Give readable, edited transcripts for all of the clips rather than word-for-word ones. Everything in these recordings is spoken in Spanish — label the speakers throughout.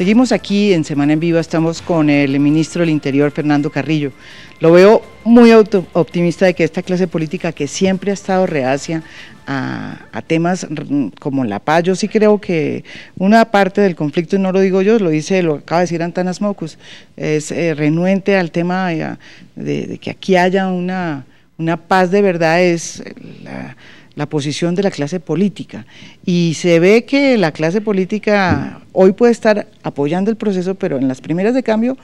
Speaker 1: Seguimos aquí en Semana en Vivo, estamos con el ministro del Interior, Fernando Carrillo. Lo veo muy optimista de que esta clase política que siempre ha estado reacia a temas como la paz, yo sí creo que una parte del conflicto, y no lo digo yo, lo acaba de decir Antanas Mockus, es renuente al tema de que aquí haya una paz de verdad, es la posición de la clase política, y se ve que la clase política hoy puede estar apoyando el proceso, pero en las primeras de cambio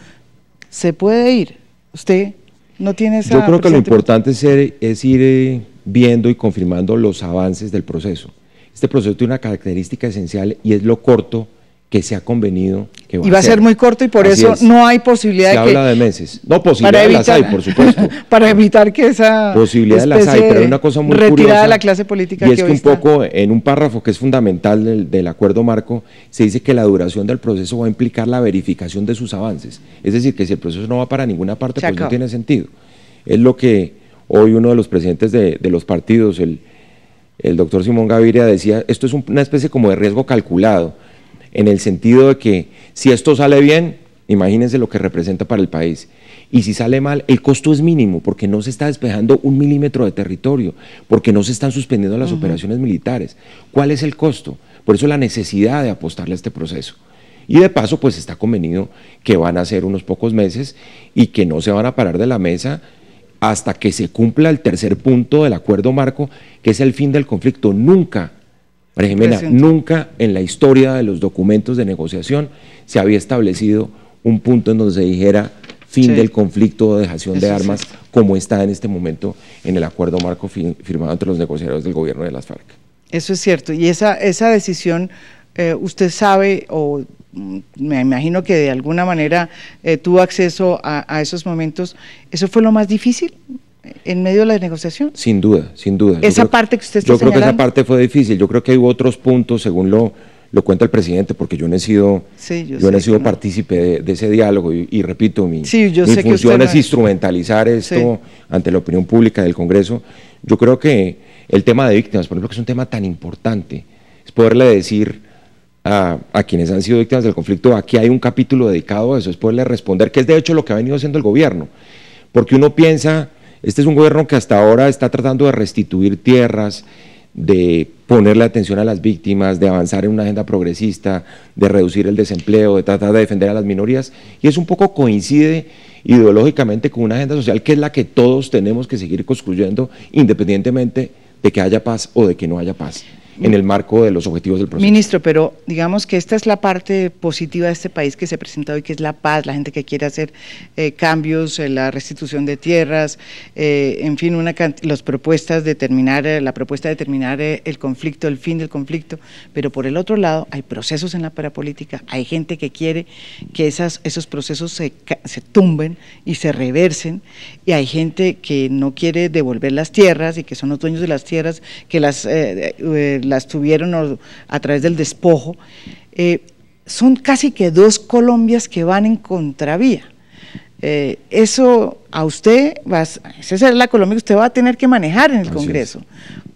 Speaker 1: se puede ir. Usted no tiene esa...
Speaker 2: Yo creo que lo importante es ir viendo y confirmando los avances del proceso. Este proceso tiene una característica esencial y es lo corto que se ha convenido que
Speaker 1: va a ser muy corto y por eso no hay posibilidad
Speaker 2: se habla de meses. No, posibilidades las hay, por supuesto.
Speaker 1: Para evitar que esa
Speaker 2: posibilidades las hay, pero hay una cosa muy
Speaker 1: retirada
Speaker 2: curiosa,
Speaker 1: de la clase política
Speaker 2: y es que un poco en un párrafo que es fundamental del acuerdo marco, se dice que la duración del proceso va a implicar la verificación de sus avances. Es decir, que si el proceso no va para ninguna parte, pues no tiene sentido. Es lo que hoy uno de los presidentes de los partidos, el doctor Simón Gaviria, decía, esto es una especie como de riesgo calculado, en el sentido de que si esto sale bien, imagínense lo que representa para el país, y si sale mal, el costo es mínimo, porque no se está despejando 1 milímetro de territorio, porque no se están suspendiendo las operaciones militares. ¿Cuál es el costo? Por eso la necesidad de apostarle a este proceso. Y de paso, pues está convenido que van a ser unos pocos meses y que no se van a parar de la mesa hasta que se cumpla el tercer punto del acuerdo marco, que es el fin del conflicto. Nunca, María Jimena, nunca en la historia de los documentos de negociación se había establecido un punto en donde se dijera fin del conflicto o dejación de armas, como está en este momento en el acuerdo marco firmado entre los negociadores del gobierno de las FARC.
Speaker 1: Eso es cierto, y esa decisión, usted sabe, o me imagino que de alguna manera tuvo acceso a esos momentos, ¿eso fue lo más difícil en medio de la negociación? Sin duda, sin duda. Esa parte que usted está señalando.
Speaker 2: Yo creo que esa parte fue difícil, yo creo que hubo otros puntos, según lo cuenta el presidente, porque yo no he sido, partícipe de ese diálogo y repito, mi función es instrumentalizar esto ante la opinión pública del Congreso. Yo creo que el tema de víctimas, por ejemplo, que es un tema tan importante, es poderle decir a quienes han sido víctimas del conflicto, aquí hay un capítulo dedicado a eso, es poderle responder, que es de hecho lo que ha venido haciendo el gobierno, porque uno piensa, este es un gobierno que hasta ahora está tratando de restituir tierras, de ponerle atención a las víctimas, de avanzar en una agenda progresista, de reducir el desempleo, de tratar de defender a las minorías, y eso un poco coincide ideológicamente con una agenda social que es la que todos tenemos que seguir construyendo, independientemente de que haya paz o de que no haya paz, en el marco de los objetivos del proceso.
Speaker 1: Ministro, pero digamos que esta es la parte positiva de este país que se presenta hoy, que es la paz, la gente que quiere hacer cambios, la restitución de tierras, en fin, las propuestas de terminar, la propuesta de terminar el conflicto, el fin del conflicto, pero por el otro lado hay procesos en la parapolítica, hay gente que quiere que esos procesos se tumben y se reversen, y hay gente que no quiere devolver las tierras y que son los dueños de las tierras, que las tuvieron a través del despojo. Son casi que dos Colombias que van en contravía. Eso a usted, esa es la Colombia que usted va a tener que manejar en el Congreso.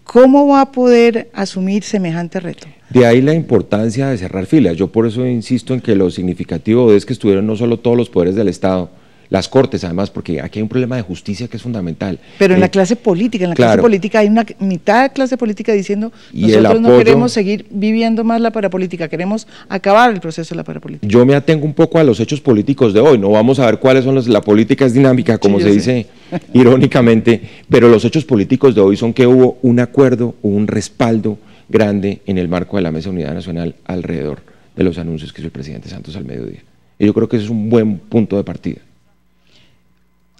Speaker 1: ¿Cómo va a poder asumir semejante reto?
Speaker 2: De ahí la importancia de cerrar filas. Yo por eso insisto en que lo significativo es que estuvieron no solo todos los poderes del Estado, las Cortes además, porque aquí hay un problema de justicia que es fundamental.
Speaker 1: Pero en la clase política, clase política hay una mitad de clase política diciendo nosotros no queremos seguir viviendo más la parapolítica, queremos acabar el proceso de la parapolítica.
Speaker 2: Yo me atengo un poco a los hechos políticos de hoy, no vamos a ver cuáles son la política es dinámica, como se dice irónicamente, pero los hechos políticos de hoy son que hubo un acuerdo, un respaldo grande en el marco de la Mesa de Unidad Nacional alrededor de los anuncios que hizo el presidente Santos al mediodía. Y yo creo que ese es un buen punto de partida.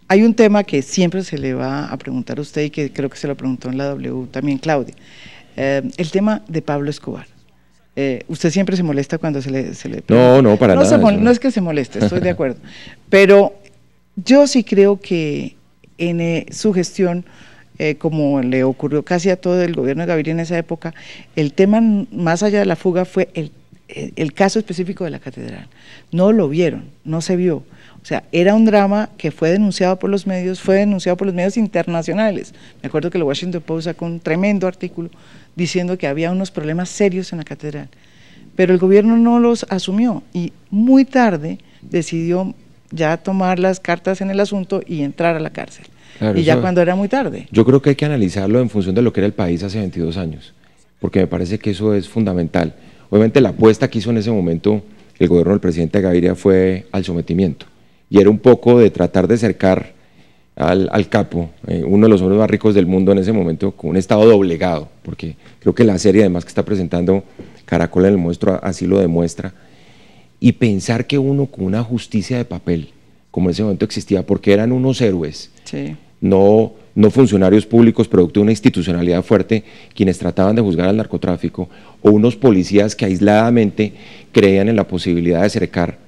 Speaker 1: Hay un tema que siempre se le va a preguntar a usted y que creo que se lo preguntó en la W también Claudia, el tema de Pablo Escobar. Usted siempre se molesta cuando se le pregunta.
Speaker 2: No, para nada.
Speaker 1: No es que se moleste, estoy de acuerdo, pero yo sí creo que en su gestión, como le ocurrió casi a todo el gobierno de Gaviria en esa época, el tema más allá de la fuga fue el caso específico de la catedral. No lo vieron, no se vio. O sea, era un drama que fue denunciado por los medios, internacionales. Me acuerdo que el Washington Post sacó un tremendo artículo diciendo que había unos problemas serios en la catedral. pero el gobierno no los asumió y muy tarde decidió ya tomar las cartas en el asunto y entrar a la cárcel. Claro, y ya cuando era muy tarde.
Speaker 2: Yo creo que hay que analizarlo en función de lo que era el país hace 22 años, porque me parece que eso es fundamental. Obviamente la apuesta que hizo en ese momento el gobierno del presidente Gaviria fue al sometimiento, y era un poco de tratar de cercar al capo, uno de los hombres más ricos del mundo en ese momento, con un estado doblegado, porque creo que la serie además que está presentando Caracol en el Monstruo así lo demuestra, y pensar que uno con una justicia de papel, como en ese momento existía, porque eran unos héroes, sí, no funcionarios públicos producto de una institucionalidad fuerte, quienes trataban de juzgar al narcotráfico, o unos policías que aisladamente creían en la posibilidad de cercar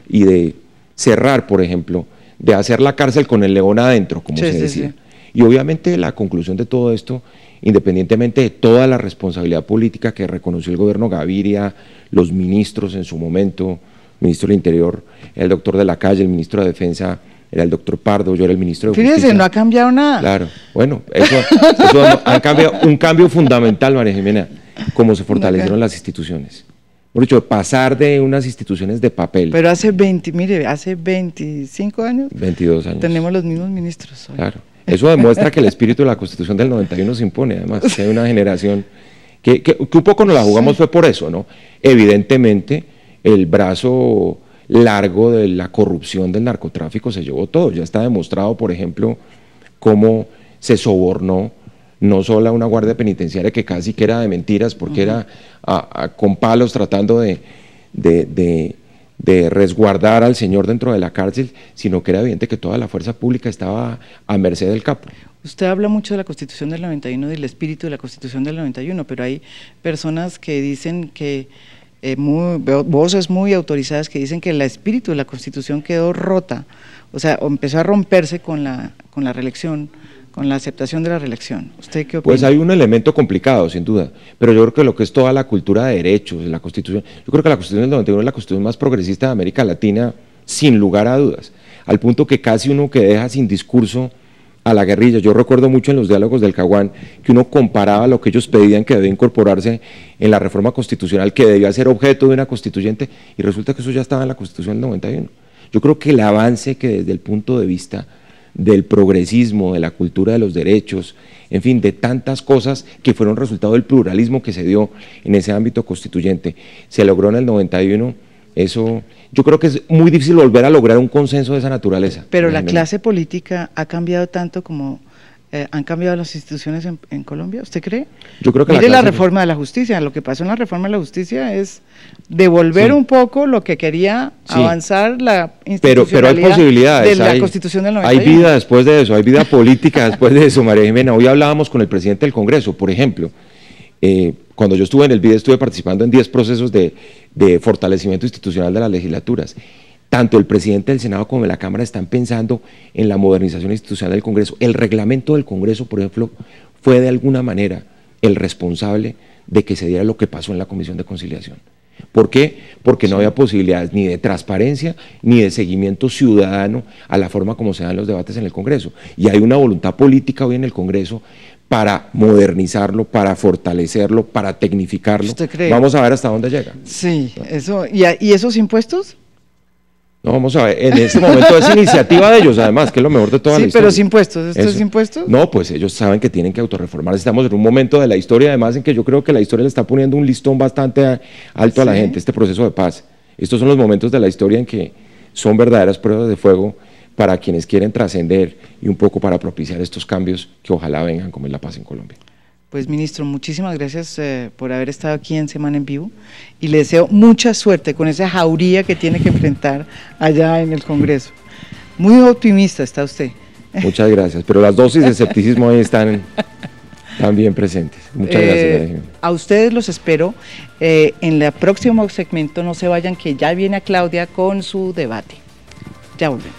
Speaker 2: y de cerrar, por ejemplo, de hacer la cárcel con el león adentro, como se decía. Sí. Y obviamente la conclusión de todo esto, independientemente de toda la responsabilidad política que reconoció el gobierno Gaviria, los ministros en su momento, el ministro del Interior, el doctor de la Calle, el ministro de Defensa, era el doctor Pardo, yo era el ministro de Justicia.
Speaker 1: Fíjese, no ha cambiado nada.
Speaker 2: Claro, bueno, eso ha cambiado, un cambio fundamental, María Jimena, cómo se fortalecieron las instituciones. Por dicho, pasar de unas instituciones de papel.
Speaker 1: Pero hace 25 años.
Speaker 2: 22 años.
Speaker 1: Tenemos los mismos ministros hoy.
Speaker 2: Claro, eso demuestra que el espíritu de la Constitución del 91 se impone, además, que hay una generación que un poco nos la jugamos, sí, fue por eso, ¿no? Evidentemente, el brazo largo de la corrupción del narcotráfico se llevó todo, ya está demostrado, por ejemplo, cómo se sobornó no solo a una guardia penitenciaria que casi que era de mentiras, porque era con palos tratando de resguardar al señor dentro de la cárcel, sino que era evidente que toda la fuerza pública estaba a merced del capo.
Speaker 1: Usted habla mucho de la Constitución del 91, del espíritu de la Constitución del 91, pero hay personas que dicen que, voces muy autorizadas que dicen que el espíritu de la Constitución quedó rota, o sea, empezó a romperse con la reelección, con la aceptación de la reelección. ¿Usted qué opina?
Speaker 2: Pues hay un elemento complicado, sin duda, pero yo creo que lo que es toda la cultura de derechos, la Constitución, yo creo que la Constitución del 91 es la Constitución más progresista de América Latina, sin lugar a dudas, al punto que casi uno que deja sin discurso a la guerrilla. Yo recuerdo mucho en los diálogos del Caguán que uno comparaba lo que ellos pedían que debía incorporarse en la reforma constitucional, que debía ser objeto de una constituyente, y resulta que eso ya estaba en la Constitución del 91. Yo creo que el avance que desde el punto de vista del progresismo, de la cultura de los derechos, en fin, de tantas cosas que fueron resultado del pluralismo que se dio en ese ámbito constituyente, se logró en el 91, eso, yo creo que es muy difícil volver a lograr un consenso de esa naturaleza.
Speaker 1: Pero la clase política ha cambiado tanto como han cambiado las instituciones en Colombia, ¿usted cree?
Speaker 2: Yo creo que
Speaker 1: mire la reforma de la justicia, lo que pasó en la reforma de la justicia es devolver, sí, un poco lo que quería, sí, avanzar la institucionalidad,
Speaker 2: pero hay posibilidades,
Speaker 1: de la Constitución del 91.
Speaker 2: Hay vida después de eso, hay vida política después de eso, María Jimena. Hoy hablábamos con el presidente del Congreso, por ejemplo, cuando yo estuve en el BID estuve participando en 10 procesos de fortalecimiento institucional de las legislaturas. Tanto el presidente del Senado como de la Cámara están pensando en la modernización institucional del Congreso. El reglamento del Congreso, por ejemplo, fue de alguna manera el responsable de que se diera lo que pasó en la Comisión de Conciliación. ¿Por qué? Porque no había posibilidades ni de transparencia ni de seguimiento ciudadano a la forma como se dan los debates en el Congreso. Y hay una voluntad política hoy en el Congreso para modernizarlo, para fortalecerlo, para tecnificarlo.
Speaker 1: ¿Usted cree?
Speaker 2: Vamos a ver hasta dónde llega.
Speaker 1: Sí, eso. ¿Y esos impuestos?
Speaker 2: No, vamos a ver, en este momento es iniciativa de ellos, además, que es lo mejor de toda la historia.
Speaker 1: Sí, pero sin impuestos, ¿esto es impuestos?
Speaker 2: No, pues ellos saben que tienen que autorreformarse. Estamos en un momento de la historia, además, en que yo creo que la historia le está poniendo un listón bastante alto a la gente, este proceso de paz. Estos son los momentos de la historia en que son verdaderas pruebas de fuego para quienes quieren trascender y un poco para propiciar estos cambios que ojalá vengan, como es la paz en Colombia.
Speaker 1: Pues, ministro, muchísimas gracias por haber estado aquí en Semana en Vivo y le deseo mucha suerte con esa jauría que tiene que enfrentar allá en el Congreso. Muy optimista está usted.
Speaker 2: Muchas gracias, pero las dosis de escepticismo ahí están bien presentes. Muchas gracias.
Speaker 1: A ustedes los espero en el próximo segmento, no se vayan que ya viene Claudia con su debate. Ya volvemos.